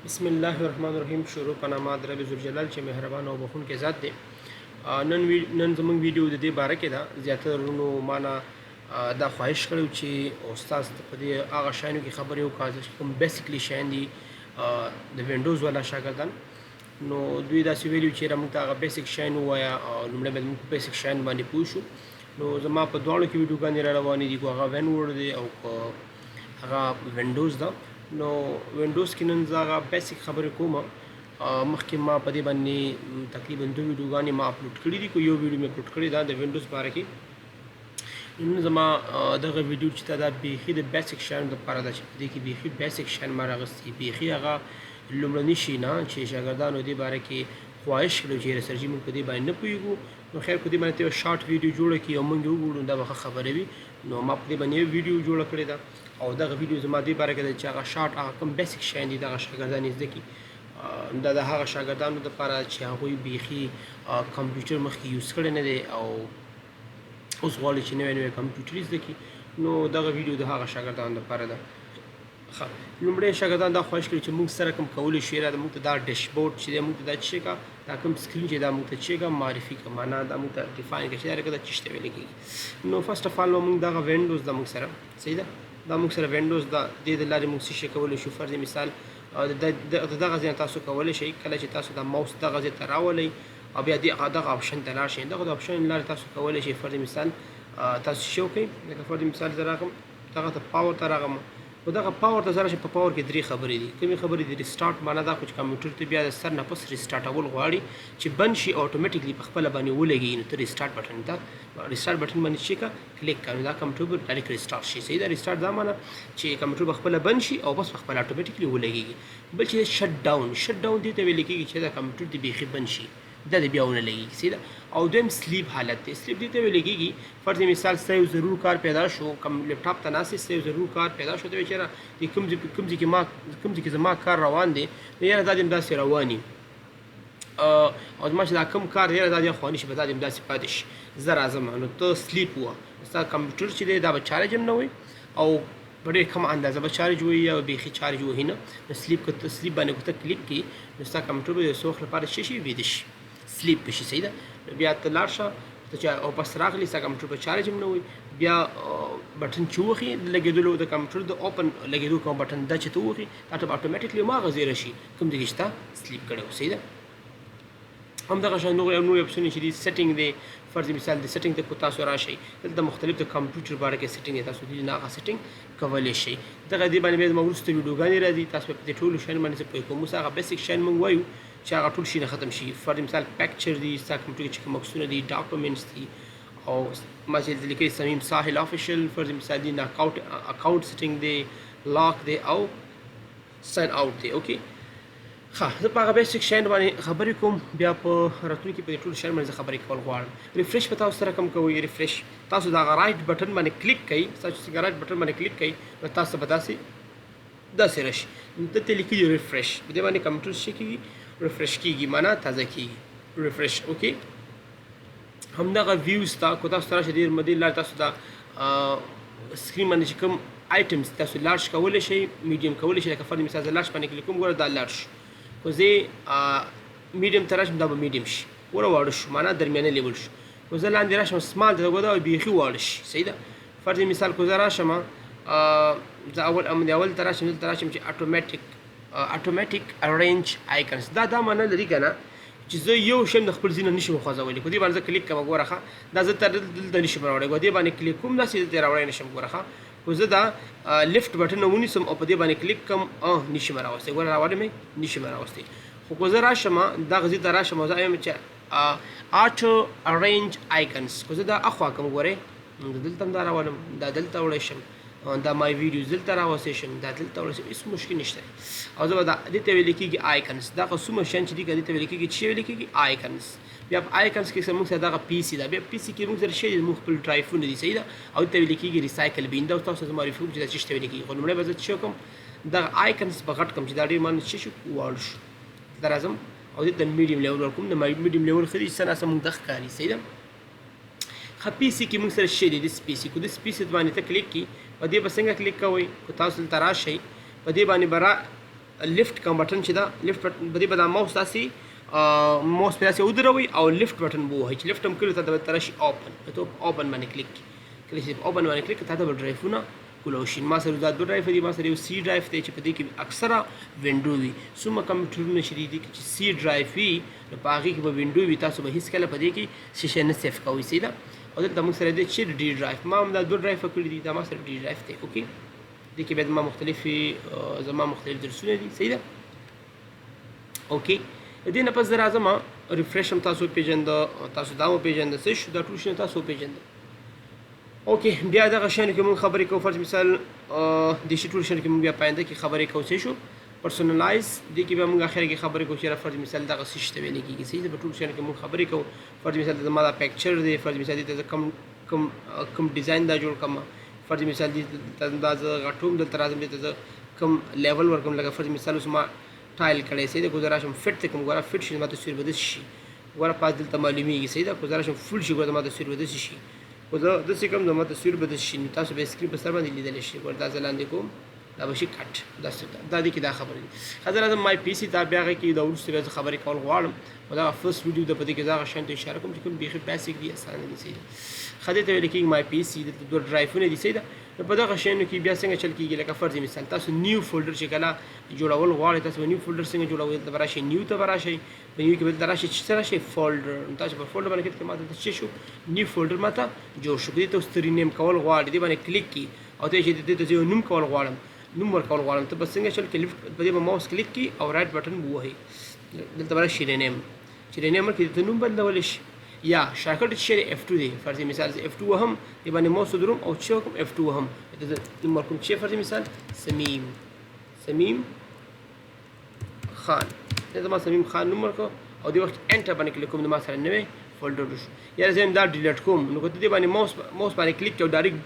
بسم الله الرحمن الرحیم. شروع په نام د رب ذوالجلال چې مهربان او بخښونکی ذات دی. نن زموږ ویډیو د دې باره کې ده. زیاتره ورونو مانا دا خواهش کړی چې استاد په دې هغه شیانو کې خبرې وکړي چې کوم بیسیکلی شیان دي د وینډوز والا شاګردان. نو دوی داسې ویلي چې موږ ته هغه بیسیک شیان ووایه او لومړی باید موږ بیسیک شیان باندې پوه شو. نو زما په دواړو کې ویډیوګانې را روانې دي، هغه وین ورډ دی او هغه وینډوز ده. نو وینډوز کې نن زه هغه بیسیک خبرې کوم. مخکې ما په دې باندې تقریبا 2 ویډیوګانې ما اپلوډ کړي دي، یو ویډیو مې اپلوډ کړی دا د وینډوز باره کې. نن زما دغه ویډیو چې دا بیخي د بیسیک شیانو دپاره ده چې په دې کې بیخي بیسیک شیان ما راغستي، بیخي هغه لومړني شي نه چې شاګردانو دې باره کې خواهش کړی چې ریسرچي موږ په دې باندې نه پوهېږو. نو خیر په دې باندې یو شارټ ویډیو جوړه کړي او موږ وګورو دا به ښه خبره وي. نو ما په دې باندې یو ویډیو جوړه کړې ده او دغه ویډیو زما دې باره کې ده چې هغه شارټ هغه کوم بیسیک شیان دي دغه شاګردان یې زده کړي. دا د هغه شاګردانو دپاره چې هغوی بیخي کمپیوټر مخکې یوز کړی نه دی او اوس غواړي چې نوی نوی کمپیوټر یې زده کړي. نو دغه ویډیو د هغه شاګردانو دپاره ده. لومړی شاګردان دا خواهش کړي چې موږ سره کوم کولی شي را موږ ته دا ډیشبورډ چې دی موږ ته دا څه کا دا کوم سکرین چې دا موږ ته څه کا معرفي کا معنا دا موږ ته ډیفاین کړي چې دا دا څه ته ویل کېږي. نو فرست اف آل موږ دا وینډوز دا موږ سره صحیح ده، دا موږ سره وینډوز دا د لارې موږ څه کولی شو. فرض مثال دغه ځای تاسو کولی شئ کله چې تاسو دا ماوس دغه ځای ته راولئ او بیا دغه اپشن ته لاړ شئ. دغه اپشن لارې تاسو کولی شئ فرض مثال تاسو څه وکړئ. لکه فرض مثال زه راغلم دغه ته پاور ته راغلم او دغه پاور ته سره چې په پاور کې 3 خبرې دي. کومې خبرې دي؟ ریسټارټ معنا دا خو چې کمپیوټر ته بیا د سر نه پس ریسټارټول غواړي چې بند شي اتوماتیکلی په خپله باندې ولګي. نو ته ریسټارټ بټن ته ریسټارټ بټن باندې چې کا کلیک کړو دا کمپیوټر ډایرکټ ریسټارټ شي. صحیح ده. ریسټارټ دا معنا چې کمپیوټر په خپله بند شي او بس په خپله اتوماتیکلی ولګي. بل چې شټ ډاون دې ته ویل کېږي چې دا کمپیوټر دې بیخي بند شي دا د بیا ونه لګي. صحیح ده. او دویم سلیپ حالت دی. سلیپ دې ته ویل کېږي فرض مثال ستا یو ضرور کار پیدا شو، کم لیپټاپ ته ناست ستا یو ضرور کار پیدا شو، ته وایې چېرې کوم ځای کې زما کار روان دی نو یاره دا دې همداسې روان وي او زما چې دا کوم کار دی یاره دا دې خوا نه شي دا دې همداسې پاتې شي زه راځم. نو ته سلیپ ووه. ستا کمپیوټر چې دی دا به چارج هم نه وي او په ډېر کم اندازه به چارج وي یا بیخي چارج وهي نه. نو سلیپ باندې که ته کلیک کړي نو ستا کمپیوټر به یو څه وخت لپاره څه شي ویده شي، سلیپ بشي. صحیح ده. بیا ته لاړ شه او بس راغلی ستا کمپیوټر په چارج هم نه وي. بیا بټن چې ووهي د لګېدلو د کمپیوټر د اوپن لګېدو کوم بټن دا چې ته ووهي دا ته به اټومېټیکلی هماغه ځای راشي کوم ځای کې چې تا سلیپ کړی و. صحیح ده. همدغه شان نور اپشنونه چې دي سیټینګ دی. فرض مثال د سیټینګ ته تاسو راشئ دلته مختلف د کمپیوټر باره کې سیټینګ دی، تاسو دې نه هغه سیټینګ کولی شئ. دغه دې باندې بیا زما وروسته ویډیوګانې راځي تاسو په دې ټولو شیانو باندې زه پوه کوم. اوس هغه بیسیک شیان موږ وایو چې هغه ټول شي نه ختم شي. فرض مثال پکچر دي، ستا کمپیوټر کې چې کوم عکسونه دي، ډاکومنټس دي او ما چې لیکلي صمیم ساحل آفیشل فرض مثال دي، اکاونټ سیټینګ دی، لاک دی او ساین آوټ دی. اوکې ښه زه په هغه بیسیک شیان باندې خبرې کوم. بیا په راتلونکي په دې ټولو شیانو باندې زه خبرې کول غواړم. ریفریش به تاسو سره کوم کوئ. ریفریش تاسو د هغه رایټ بټن باندې کلیک کوئ. تاسو چې رایټ بټن باندې کلیک کوئ نو تاسو به داسې راشي دلته لیکلي ریفریش. په دې باندې کمپیوټر څه کېږي؟ ریفریش کېږي معنا تازه کېږي ریفریش. اوکې همدغه ویوز ته که تاسو ته راشي دې لارې تاسو دا سکرین باندې چې کوم آیټمز تاسو لارج کولی شئ میډیم کولی شئ. لکه فرض مثال زه لارج باندې کلیک کوم ګوره دا لارج خو زه میډیم ته راشم دا به میډیم شي ګوره واړه شو معنا درمیانه لیول شو. خو زه لاندې راشم سمال ته ګوره دا بیخي واړه شي. صحیح ده. فرض مثال که زه راشم زه اول ته راشم دلته راشم چې اتوماتیک ارینج آیکنز دا معنا لري که نه چې زه یو شی د خپل ځای نه نشم خوځولی. په دې باندې زه کلیک کوم ګوره ښه دا زه دلته نشم راوړی. په دې باندې کلیک کوم داسې دلته راوړی نشم ګوره ښه. خو زه دا لیفټ بټن ونیسم او په دې باندې کلیک کوم نشم راوستی ګوره راوړی مې نشم راوستی. خو که زه راشم دغه ځای ته راشم او زه وایم چې آټو ارینج آیکنز خو زه دا اخوا کوم ګورئ دلته هم دا راولم دا دلته وړی شم دا مای ویډیوز دلته راوستی شم دا دلته وړی شم هېڅ مشکل نشته. او زه به دې ته ویل کېږي آیکنز. دغه څومره شیان چې دي که دې ته ویل کېږي چې ویل کېږي آیکنز. بیا په آیکنز کې موږ سره دغه پی سي ده. بیا پی سي کې موږ سره شی موږ خپل ډرایفونه دي. صحیح ده. او دې ته ویل کېږي ریسایکل بین. دا تاسو ته معرفي کوم چې دا څه ته ویل کېږي. خو لومړی به زه څه وکړم دغه آیکنز په غټ کړم چې دا ډېر مانه څه شو واړه شو. دا راځم او دې ته میډیم لیول ورکوم. د میډیم لیول ښه دي څه ناڅه موږ ته ښکاري. صحیح ده. ښه پی سي کې موږ سره شی دی دس پی سي. که دس پی سي باندې ته کلیک کړي په دې به څنګه کلیک کوئ؟ که تاسو دلته راشئ په دې باندې به لیفټ کوم بټن چې دا لیفټ بټن بده به دا ماوس داسې ماوس په داسې ودروي او لیفټ بټن به ووهئ چې لیفټ هم کړي ته به راشي اوپن ته اوپن باندې کلیک کله چې اوپن باندې کلیک ته به ډرایفونه کولو شي ما سره دا 2 ډرایو دي ما سره یو سی ډرایو دی چې په دې کې اکثره وینډو وي څومره کمپیوټرونه چې دي چې سی ډرایو وي نو په هغې کې به وینډو وي تاسو به هېڅ کله په دې کې شیشه نه سیف کوئ سیده او دلته موږ سره دی چې ډي ډرایو ما هم دا 2 ډرایو کړي دي دا ما سره ډي ډرایو دی اوکې دې کې بیا زما مختلف درسونه دي صحیح ده اوکې د دې نه پس زه راځم ریفریش هم تاسو وپېژنده تاسو دا وپېژنده څه شو دا ټول شیونه تاسو وپېژنده اوکې بیا دغه شیانو کې موږ خبرې کوو فرض مثال د شي ټول شیانو کې موږ بیا پاینده کې خبرې کوو څه شو پرسونلایز دې کې بیا موږ اخر کې خبرې کوو چې فرض مثال دغه څه شی ته ویل کېږي صحیح ده په ټول شیانو کې موږ خبرې کوو فرض مثال زما دا پکچر دی فرض مثال دې کوم ډیزاین دا جوړ کړم فرض مثال دې دا زه غټوم دلته راځم دې ته کوم لیول ورکوم لکه فرض مثال اوس ما ټایل کړی صحیح ده ګوزاره شم فټ ته کوم ګوره فټ شي ما تصویر به داسې شي ګوره پاس دلته معلومیږي صحیح ده ګوزاره شم فل شي ګوره ما تصویر به داسې شي خو زه داسې کوم زما تصویر به داسې شي نو تاسو به سکرین په سر باندې لیدلی شئ ګوره دا زه لاندې کوم دا به شي کټ دا دې کې دا خبرې دي ښه زه راځم مای پی سي دا بیا هغې کې دا وروسته بیا زه خبرې کول غواړم خو دا فرست ویډیو ده په دې کې زه هغه شیانو ته اشاره کوم چې کوم بیخي بیسیک دي اسانه دي صحیح ده ښه دې ته ویل کېږي مای پی سي دلته 2 ډرایفونه دي صحیح ده نو په دغه شیانو کې بیا څنګه چل کېږي لکه فرض مثال تاسو نیو فولډر چې کله جوړول غواړئ تاسو به نیو فولډر څنګه جوړوئ دلته به راشئ نیو ته به راشئ په نیو کې به دلته راشئ چې څه راشئ فولډر نو تاسو په فولډر باندې کلیک کړئ ما دلته څه شو نیو فولډر ماته جوړ شو دې ته اوس ته رینیم کول غواړئ دې باندې کلیک کړي او ته چې دې ته یو نوم کول غواړم نوم ورکول غواړم ته به څنګه چل کې لیفټ په دې به ماوس کلیک کړي او رایټ بټن به ووهئ دلته به راشئ رینیم چې رینیم ورکړي دلته نوم بدلولی شي یا شارټکټ چې F2 دی فرض مثال F2 وهم دی باندې ماوس ودروم او چې کوم F2 وهم د مرکوم چې فرض مثال سمیم خان دا ما سمیم خان نوم ورکو او دی وخت انټر باندې کلیک کوم د ما سره نوې فولډر شو یا زم دا ډیلیټ کوم نو کته دی باندې ماوس باندې کلیک کوم ډایرکټ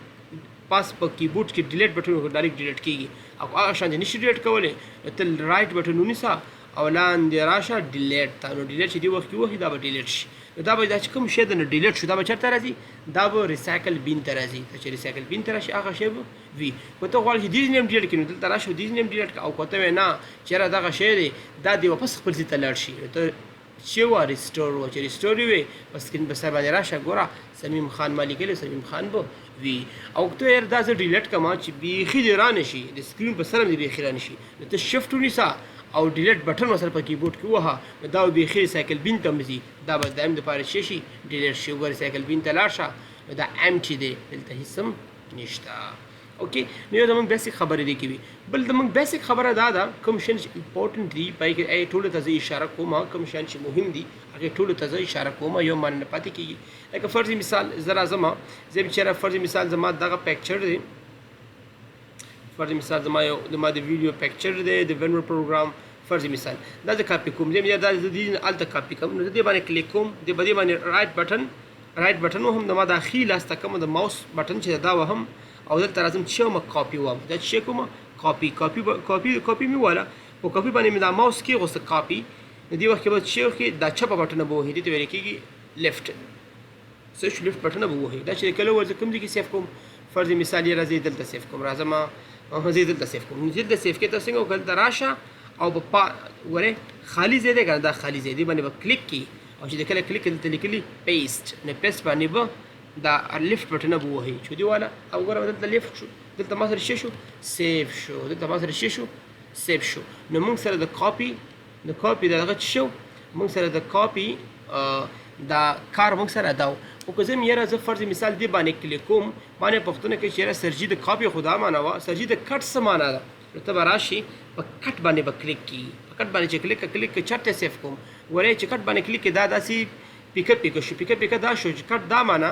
پاس په کیبورډ کې ډیلیټ بټن ډایرکټ ډیلیټ کیږي او هغه شان نشي ډیلیټ کولای تل رائټ بټن ونیسه او لاندې راشه ډیلیټ ته نو ډیلیټ چې دی وخت کې وخت دا به ډیلیټ شي دا به دا چې کوم شی د ډیلیټ شو دا به چېرته راځي دا به ریسایکل بین ته راځي چې ریسایکل بین ته راشي هغه شی به وي که ته غواړې چې دیز نیم ډیلیټ کړي نو دلته راشه دیز نیم ډیلیټ کړه او که ته وایې نه چېرې دغه شی دی دا دی واپس خپل ځای ته لاړ شي ته چې وه ریسټور وه چې ریسټور یې وې په سکرین په سر باندې راشه ګوره سمیم خان ما لیکلی سمیم خان به وي او که ته یار دا زه ډیلیټ کړم چې بیخي دې را نه شي د سکرین په سر هم دې بیخي را نه شي نو ته شفټ ونیسه او ډیلیټ بټن ورسره په کیبورډ کې ووهه نو دا به بیخي ریسایکل بین ته هم ځي دا به دایم دپاره څه شي ډیلیټ شي وګوره ریسایکل بین ته لاړ شه نو دا امټي دی دلته هېڅ هم نشته اوکې نو یو زموږ بیسیک خبرې دې کې وي بل زموږ بیسیک خبره دا ده کوم شیان چې امپورټنټ دي پای کې ټولو ته زه اشاره کوم کوم شیان چې مهم دي هغې ټولو ته زه اشاره کوم یو معنی نه پاتې کېږي لکه فرض مثال زه راځم زه چېرې فرض مثال زما دغه پکچر دی فرض مثال زما د ویډیو پکچر دی د وینور پروګرام فرض مثال دا زه کاپي کوم زه دا د دې هلته کاپي کوم نو دې باندې کلیک کوم د دې باندې رایټ بټن وهم د ما د ښي لاس ته کوم د ماوس بټن چې دا وهم او دلته راځم چې وم کاپي وم دا چې کوم کاپي مې واله په کاپي باندې مې دا ماوس کېغوسته کاپي د دې وخت کې به چې وخت دا چپه بټنه به وهي دې ته ویل کېږي لیفټ څه شو لیفټ بټنه به وهي دا چې کله ورځه کوم ځای کې سیف کوم فرض مثال یې راځي دلته سیف کوم راځم زه دلته سیف کوم دلته سیف کې تاسو څنګه وکړل راشه او په وره خالی ځای دی کنه دا خالی ځای دی باندې به کلیک کی او چې کله کلیک دلته لیکلي پیسټ نه پیسټ باندې به دا لیفټ بټن به وهي چې دی والا او ګوره دلته لیفټ شو دلته ما سره شو سیف شو دلته ما سره شو سیف شو نو موږ سره د کاپي دغه شو موږ سره د کاپي دا کار موږ سره دا او که زه یاره زه فرض مثال دی باندې کلیک کوم باندې پښتونه کې چې یاره سرجي د کاپي خدا معنا وه سرجي د کټ څه معنا ده نو ته به راشي په کټ باندې به کلیک کړي په کټ باندې چې کلیک چېرته سیف کوم ورې چې کټ باندې کلیک دا داسې پیکه شو پیکه دا شو چې کټ دا معنا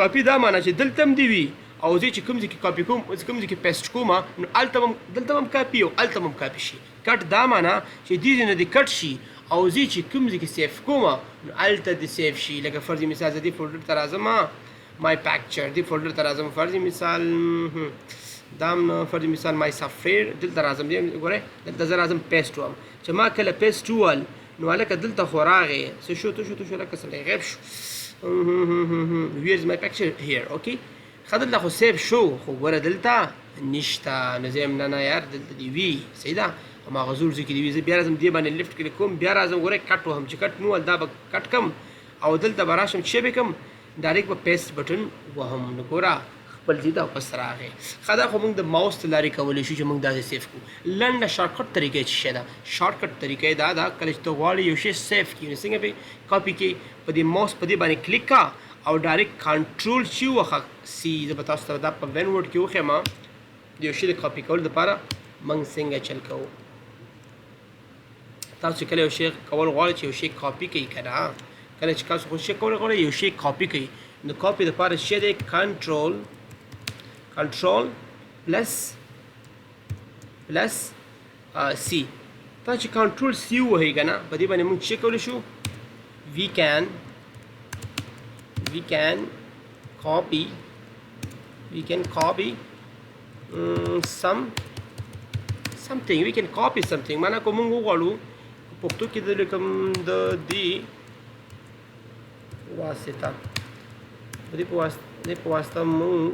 کاپي دا معنا چې دلته هم دی وي او زه چې کوم ځای کې کاپي کوم کوم ځای کې پیسټ کوم نو دلته هم کاپي او هلته هم کاپي شي کټ دا معنا چې دې ځای نه دې کټ شي او زه چې کوم ځای کې سیف کوم نو هلته دې سیف شي لکه فرض مثال زه دې فولډر ته راځم مای پکچر دې فولډر ته راځم فرض مثال دا فرض مثال مای سافټویر دلته راځم دې ګورئ دلته زه راځم پیسټ وم چې ما کله پیسټ وول نو هلکه دلته خو راغې څه شو ته شو لکه سړی غیب شو ویر از مای پکچر هیر اوکې ښه دلته خو سیف شو خو ګوره دلته نشته نو زه یم نه یار دلته دې وي صحیح ده هماغه زور ځای کې دې وي زه بیا راځم دې باندې لیفټ کلیک کوم بیا راځم ګورئ کټ وهم چې کټ مو دا به کټ کم او دلته به راشم چې به کوم ډایرکټ به پیسټ بټن وهم نو ګوره خپل ځای ته واپس راغی ښه دا خو موږ د ماوس ته لارې کولی شو چې موږ داسې سیف کړو لنډه شارټکټ طریقه څه شی ده شارټکټ طریقه دا ده کله چې ته غواړې یو شی سیف کړي نو څنګه به کاپي کې په دې ماوس په دې باندې کلیک کا او ډایرکټ کنټرول چې وخه سی زه به تاسو ته دا په وین ورډ کې وښیم د یو شي د کاپي کولو دپاره موږ څنګه چل کوو تاسو کله یو شی کول غواړئ چې یو شی کاپي کوي که نه کله چې تاسو خو شی کول غواړئ یو شی کاپي کوي نو کاپي دپاره څه دی کنټرول پلس سی تاسو چې کنټرول سی ووهئ که نه په دې باندې موږ څه کولی شو we can copy something we can copy something معنا کوم موږ وغواړو پښتو کې د کوم د دې واسطه په واسطه موږ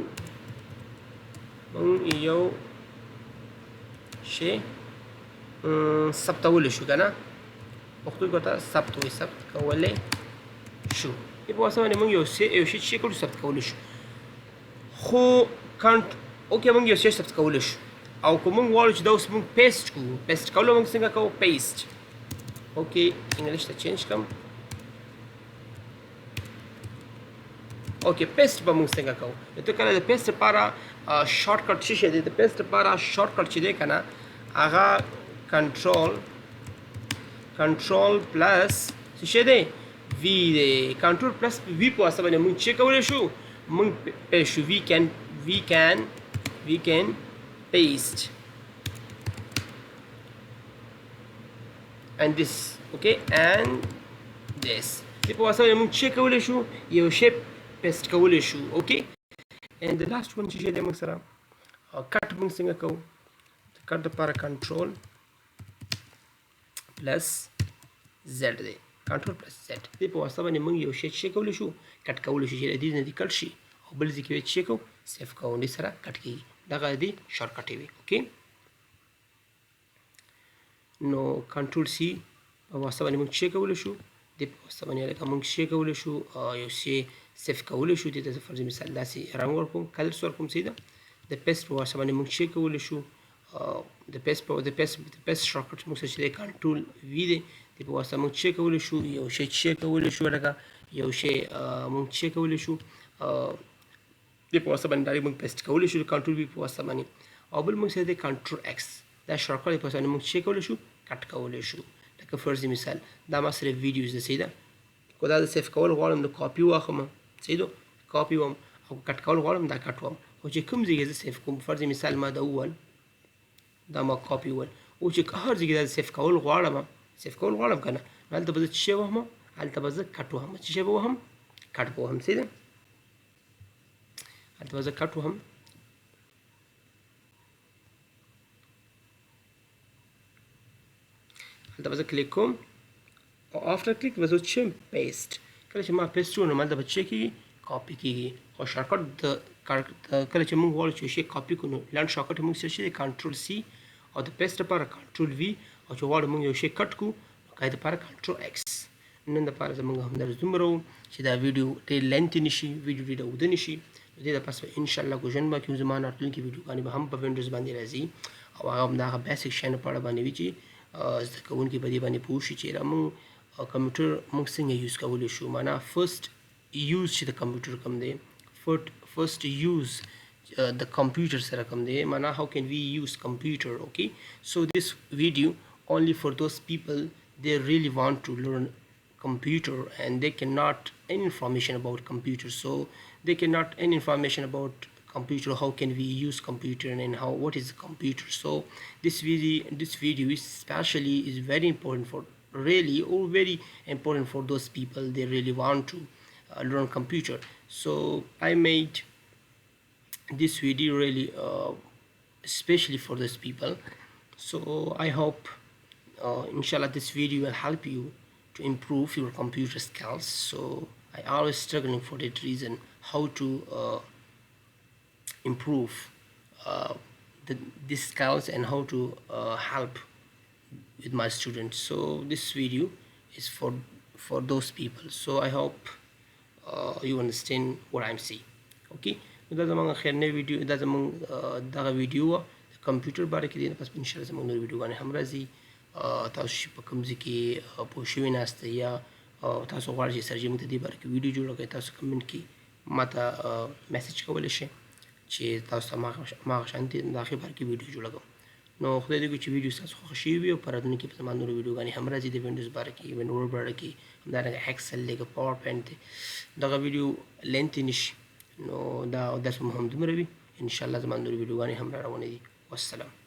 یو شی ثبتولی شو که نه پښتو کې ورته ثبت وایي ثبت کولی شو په واسطه باندې موږ یو شی چې کړو ثبت کولی شو خو اوکې موږ یو شی ثبت کولی شو او که موږ غواړو چې دا اوس موږ پیسټ کوو پیسټ کولو موږ څنګه کوو پیسټ اوکې انګلیش ته چینج کړم اوکې پیسټ به موږ څنګه کوو نو ته کله د پیسټ لپاره شارټکټ څه شی دی د پیسټ لپاره شارټکټ چې دی که نه هغه کنټرول پلس څه شی دی وی دی کنټرول پلس وی په واسطه باندې موږ څه کولی شو موږ پیسټ شو we can paste and this okay and this په واسطه باندې موږ څه کولی شو یو شی پیسټ کولی شو اوکې and the last one چې دی موږ سره کټ موږ څنګه کوو د کټ دپاره کنټرول پلس زیډ دی کنټرول پلس زیډ دې په واسطه باندې موږ یو شی څه کولی شو کټ کولی شو چې د دې نه دې کټ شي او بل ځای کې څه کوو سیف کوو دې سره کټ کېږي دغه دې شارټکټ وي اوکې نو کنټرول سی په واسطه باندې موږ څه کولی شو دې په واسطه باندې لکه موږ څه کولی شو یو شی سیف کولی شو دې ته فرض مثال داسې رنګ ورکوم کلرس ورکوم سیده د پیسټ په واسطه باندې موږ څه کولی شو د پیسټ شارټکټ موږ څه دی کنټرول وی دی دې په واسطه موږ څه کولی شو یو شی څه کولی شو لکه یو شی موږ څه کولی شو دې په واسطه باندې ډایرکټ موږ پیسټ کولی شو کنټرول وی په واسطه باندې او بل موږ سره دی کنټرول ایکس دا شارټکټ په واسطه باندې موږ څه کولی شو کټ کولی شو لکه فرض مثال دا ما سره ویډیوز ده سیده کو دا سیف کول غواړم نو کاپي واخلم سیدو کاپي وم او کټ کول غواړم دا کټ وم او چې کوم ځای زه سیف کوم فرض مثال ما دا اول دا ما کاپي ول او چې هر ځای دا سیف کول غواړم کنه هلته به زه څه شی وهم هلته به زه کټ وهم څه شی به وهم کټ به وهم سیده هلته به زه کټ وهم هلته به زه کلیک کوم او آفټر کلیک به زه وچیم پیسټ کله چې ما پیسټ وکړم هلته به څه کېږي کاپي کېږي خو شارټکټ کله چې موږ غواړو چې شی کاپي کړو نو لنډ شارټکټ موږ څه شي کنټرول سی او د پیسټ لپاره کنټرول وی او چې غواړو موږ یو شی کټ کړو نو قاعده لپاره کنټرول ایکس نن دپاره زموږ همدرد دومره و چې دا ویډیو ډېر لینتي نه شي ویډیو ډېره اوږده نه شي نو دې دپاسه به انشاءالله کوشش به کوو زما راتلونکي ویډیوګانې به هم په وینډوز باندې راځي او هغه هم د هغه بیسک شیانو په اړه باندې وي چې زده کوونکي په دې باندې پوه شي چې موږ کمپیوټر موږ څنګه یوز کولی شو معنا فرست یوز چې د کمپیوټر کوم دی first use the computer سره کوم دی معنا how can we use computer okay so this video only for those people they really want to learn computer and they cannot any information about computer so they cannot any information about computer how can we use computer and how what is the computer so this video is especially is very important for really or very important for those people they really want to learn computer so I made this video really especially for those people so I hope inshallah this video will help you to improve your computer skills so I always struggling for that reason how to improve these skills and how to help with my students. So this video is for those people. So I hope you understand what I'm saying. Okay, دا زمونږ اخرنی ویډیو دا زمونږ دغه ویډیو وه د کمپیوټر باره کې دی نه پس انشاءالله زمونږ نور ویډیوګانې هم راځي. تاسو چې په کوم ځای کې پوه شوي ناست یا تاسو غواړئ چې سر جي موږ ته دې باره کې ویډیو جوړه کړئ تاسو کمنټ کې ما ته میسج کولی شئ چې تاسو ته هماغه شانتې د هغې باره کې ویډیو جوړه کړم. نو خدای دې وکړي چې ویډیو ستاسو خوښه شوي وي او په راتلونکي کې به زما نورې ویډیوګانې هم راځي د وینډوز باره کې وینډوز باره کې همدارنګه ایکسل دی که پاور پوینټ دی دغه ویډیو لینتې نه شي نو دا درس به مو هم دومره وي انشاءالله زما نورې ویډیوګانې هم را روانې دي. والسلام.